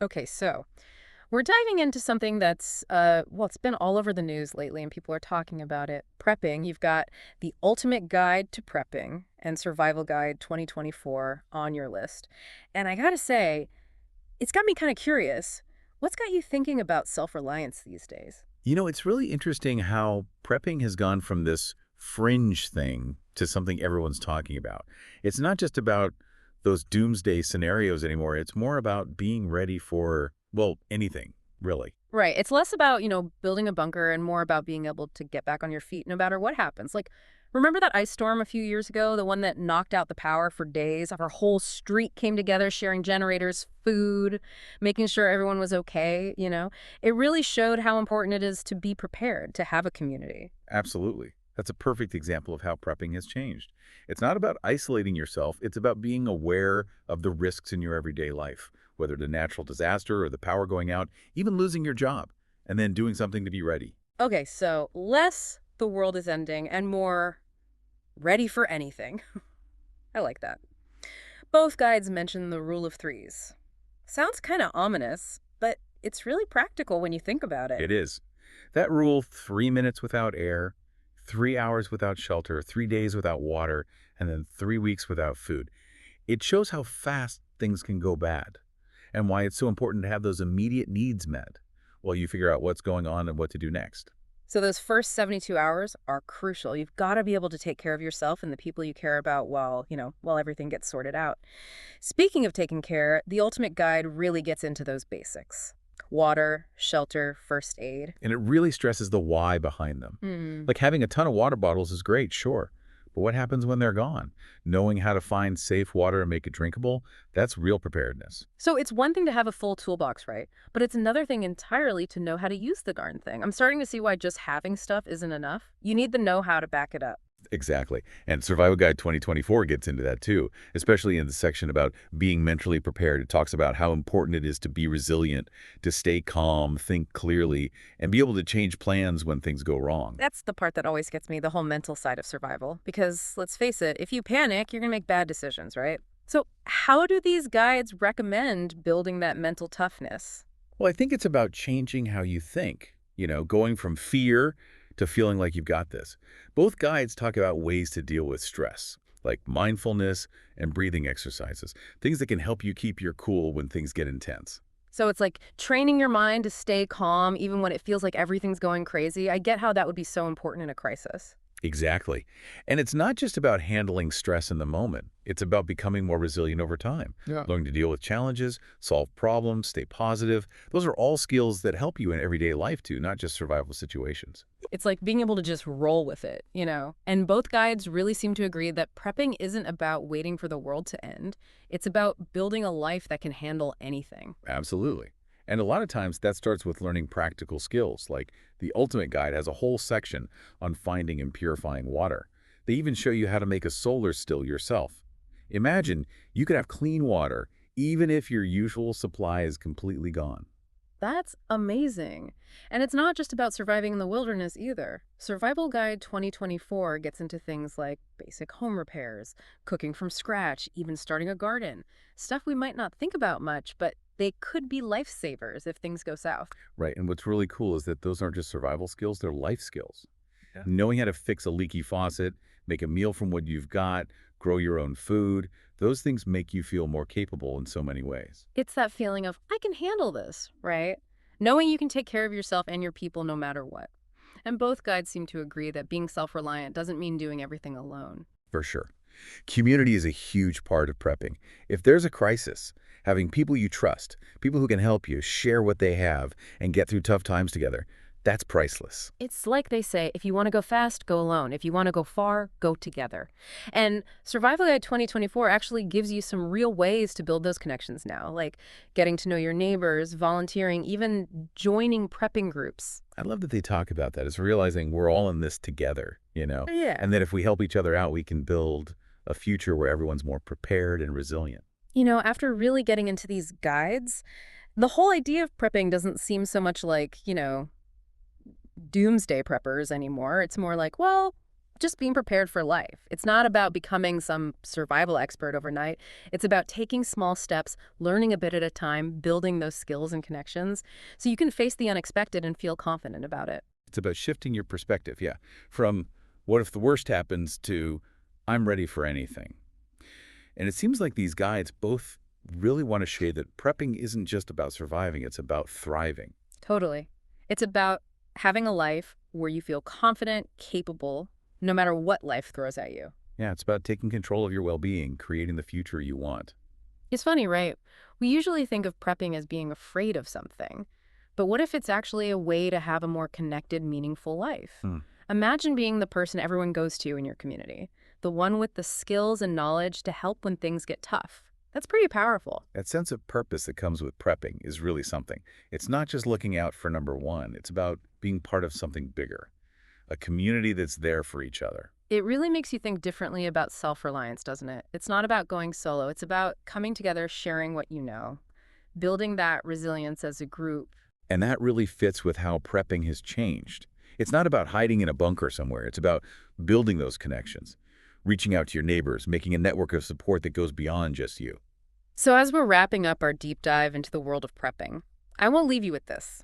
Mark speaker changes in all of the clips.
Speaker 1: Okay, so we're diving into something that's, well, it's been all over the news lately and people are talking about it. Prepping. You've got the Ultimate Guide to Prepping and Survival Guide 2024 on your list. And I gotta say, it's got me kind of curious. What's got you thinking about self-reliance these days?
Speaker 2: It's really interesting how prepping has gone from this fringe thing to something everyone's talking about. It's not just about those doomsday scenarios anymore. It's more about being ready for, well, anything, really.
Speaker 1: Right. It's less about, building a bunker and more about being able to get back on your feet no matter what happens. Like, remember that ice storm a few years ago, the one that knocked out the power for days? Our whole street came together sharing generators, food, making sure everyone was okay? It really showed how important it is to be prepared, to have a community.
Speaker 2: Absolutely. That's a perfect example of how prepping has changed. It's not about isolating yourself. It's about being aware of the risks in your everyday life, whether it's a natural disaster or the power going out, even losing your job, and then doing something to be ready.
Speaker 1: Okay, so less the world is ending and more ready for anything. I like that. Both guides mention the rule of threes. Sounds kind of ominous, but it's really practical when you think about it.
Speaker 2: It is. That rule, 3 minutes without air, 3 hours without shelter, 3 days without water, and then 3 weeks without food. It shows how fast things can go bad and why it's so important to have those immediate needs met while you figure out what's going on and what to do next.
Speaker 1: So those first 72 hours are crucial. You've got to be able to take care of yourself and the people you care about while everything gets sorted out. Speaking of taking care, the Ultimate Guide really gets into those basics. Water, shelter, first aid.
Speaker 2: And it really stresses the why behind them.
Speaker 1: Hmm.
Speaker 2: Like having a ton of water bottles is great, sure. But what happens when they're gone? Knowing how to find safe water and make it drinkable, that's real preparedness.
Speaker 1: So it's one thing to have a full toolbox, right? But it's another thing entirely to know how to use the darn thing. I'm starting to see why just having stuff isn't enough. You need the know-how to back it up.
Speaker 2: Exactly. And Survival Guide 2024 gets into that too, especially in the section about being mentally prepared. It talks about how important it is to be resilient, to stay calm, think clearly, and be able to change plans when things go wrong.
Speaker 1: That's the part that always gets me, the whole mental side of survival. Because let's face it, if you panic, you're going to make bad decisions, right? So, how do these guides recommend building that mental toughness?
Speaker 2: Well, I think it's about changing how you think, going from fear to feeling like you've got this. Both guides talk about ways to deal with stress, like mindfulness and breathing exercises, things that can help you keep your cool when things get intense.
Speaker 1: So, it's like training your mind to stay calm even when it feels like everything's going crazy. I get how that would be so important in a crisis.
Speaker 2: Exactly. And it's not just about handling stress in the moment. It's about becoming more resilient over time,
Speaker 1: Yeah.
Speaker 2: learning to deal with challenges, solve problems, stay positive. Those are all skills that help you in everyday life too, not just survival situations.
Speaker 1: It's like being able to just roll with it? And both guides really seem to agree that prepping isn't about waiting for the world to end. It's about building a life that can handle anything.
Speaker 2: Absolutely. And a lot of times that starts with learning practical skills, like the Ultimate Guide has a whole section on finding and purifying water. They even show you how to make a solar still yourself. Imagine you could have clean water even if your usual supply is completely gone.
Speaker 1: That's amazing. And it's not just about surviving in the wilderness either. Survival Guide 2024 gets into things like basic home repairs, cooking from scratch, even starting a garden. Stuff we might not think about much, but they could be lifesavers if things go south.
Speaker 2: Right. And what's really cool is that those aren't just survival skills, they're life skills.
Speaker 1: Yeah.
Speaker 2: Knowing how to fix a leaky faucet, make a meal from what you've got, grow your own food, those things make you feel more capable in so many ways.
Speaker 1: It's that feeling of, I can handle this, right? Knowing you can take care of yourself and your people no matter what. And both guides seem to agree that being self reliant doesn't mean doing everything alone.
Speaker 2: For sure. Community is a huge part of prepping. If there's a crisis, having people you trust, people who can help you share what they have and get through tough times together, that's priceless.
Speaker 1: It's like they say, if you want to go fast, go alone. If you want to go far, go together. And Survival Guide 2024 actually gives you some real ways to build those connections now, like getting to know your neighbors, volunteering, even joining prepping groups.
Speaker 2: I love that they talk about that. It's realizing we're all in this together.
Speaker 1: Yeah.
Speaker 2: And that if we help each other out, we can build a future where everyone's more prepared and resilient.
Speaker 1: After really getting into these guides, the whole idea of prepping doesn't seem so much like, doomsday preppers anymore. It's more like, well, Just being prepared for life. It's not about becoming some survival expert overnight. It's about taking small steps, learning a bit at a time, building those skills and connections so you can face the unexpected and feel confident about it.
Speaker 2: It's about shifting your perspective, yeah, from what if the worst happens to I'm ready for anything. And it seems like these guides both really want to show that prepping isn't just about surviving, it's about thriving.
Speaker 1: Totally. It's about having a life where you feel confident, capable, no matter what life throws at you.
Speaker 2: Yeah, it's about taking control of your well-being, creating the future you want.
Speaker 1: It's funny, right? We usually think of prepping as being afraid of something. But what if it's actually a way to have a more connected, meaningful life?
Speaker 2: Hmm.
Speaker 1: Imagine being the person everyone goes to in your community, the one with the skills and knowledge to help when things get tough. That's pretty powerful.
Speaker 2: That sense of purpose that comes with prepping is really something. It's not just looking out for number one, it's about being part of something bigger, a community that's there for each other.
Speaker 1: It really makes you think differently about self-reliance, doesn't it? It's not about going solo. It's about coming together, sharing what you know, building that resilience as a group.
Speaker 2: And that really fits with how prepping has changed. It's not about hiding in a bunker somewhere. It's about building those connections, reaching out to your neighbors, making a network of support that goes beyond just you.
Speaker 1: So as we're wrapping up our deep dive into the world of prepping, I won't leave you with this.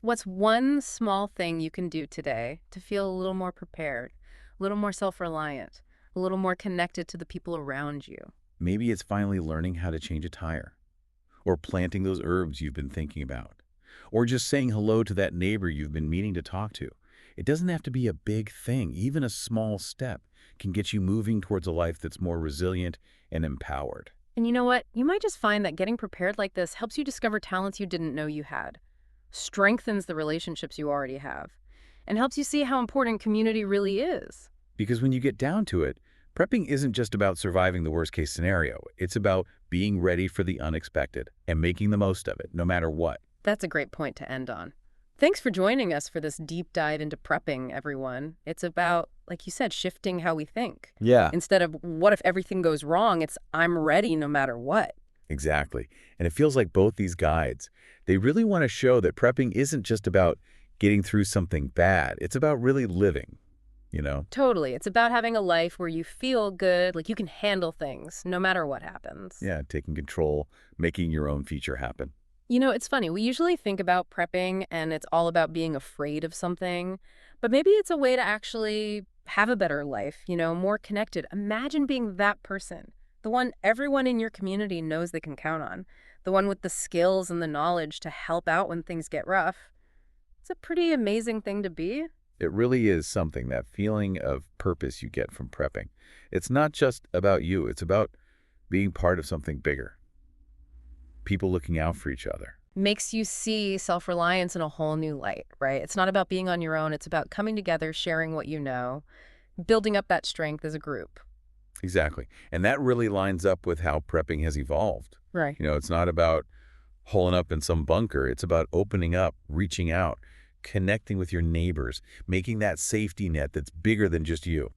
Speaker 1: What's one small thing you can do today to feel a little more prepared, a little more self-reliant, a little more connected to the people around you?
Speaker 2: Maybe it's finally learning how to change a tire, or planting those herbs you've been thinking about, or just saying hello to that neighbor you've been meaning to talk to. It doesn't have to be a big thing. Even a small step can get you moving towards a life that's more resilient and empowered.
Speaker 1: And you know what? You might just find that getting prepared like this helps you discover talents you didn't know you had, strengthens the relationships you already have, and helps you see how important community really is.
Speaker 2: Because when you get down to it, prepping isn't just about surviving the worst-case scenario. It's about being ready for the unexpected and making the most of it, no matter what.
Speaker 1: That's a great point to end on. Thanks for joining us for this deep dive into prepping, everyone. It's about, like you said, shifting how we think.
Speaker 2: Yeah,
Speaker 1: Instead of what if everything goes wrong, it's I'm ready no matter what.
Speaker 2: exactly. And it feels like both these guides, they really want to show that prepping isn't just about getting through something bad. It's about really living, you know?
Speaker 1: Totally. It's about having a life where you feel good, like you can handle things no matter what happens.
Speaker 2: Yeah, taking control, making your own future happen.
Speaker 1: You know, it's funny. We usually think about prepping and it's all about being afraid of something, but maybe it's a way to actually have a better life, more connected. Imagine being that person, the one everyone in your community knows they can count on, the one with the skills and the knowledge to help out when things get rough. It's a pretty amazing thing to be.
Speaker 2: It really is something, that feeling of purpose you get from prepping. It's not just about you. It's about being part of something bigger. People looking out for each other.
Speaker 1: Makes you see self-reliance in a whole new light, right? It's not about being on your own. It's about coming together, sharing what you know, building up that strength as a group.
Speaker 2: Exactly. And that really lines up with how prepping has evolved.
Speaker 1: Right.
Speaker 2: It's not about holing up in some bunker. It's about opening up, reaching out, connecting with your neighbors, making that safety net that's bigger than just you.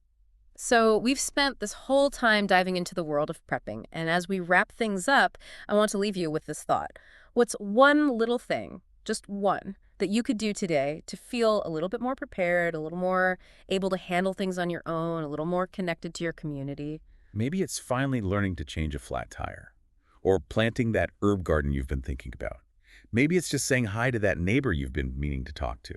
Speaker 1: So we've spent this whole time diving into the world of prepping, and as we wrap things up, I want to leave you with this thought. What's one little thing, just one, that you could do today to feel a little bit more prepared, a little more able to handle things on your own, a little more connected to your community?
Speaker 2: Maybe it's finally learning to change a flat tire, or planting that herb garden you've been thinking about. Maybe it's just saying hi to that neighbor you've been meaning to talk to.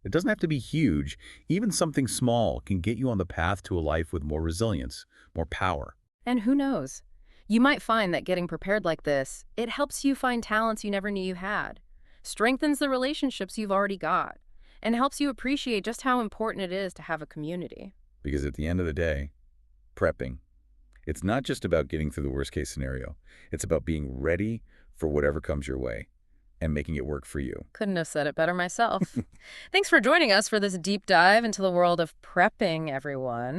Speaker 2: It doesn't have to be huge. Even something small can get you on the path to a life with more resilience, more power.
Speaker 1: And who knows? You might find that getting prepared like this, it helps you find talents you never knew you had, strengthens the relationships you've already got, and helps you appreciate just how important it is to have a community.
Speaker 2: Because at the end of the day, prepping, it's not just about getting through the worst case scenario. It's about being ready for whatever comes your way and making it work for you.
Speaker 1: Couldn't have said it better myself. Thanks for joining us for this deep dive into the world of prepping, everyone.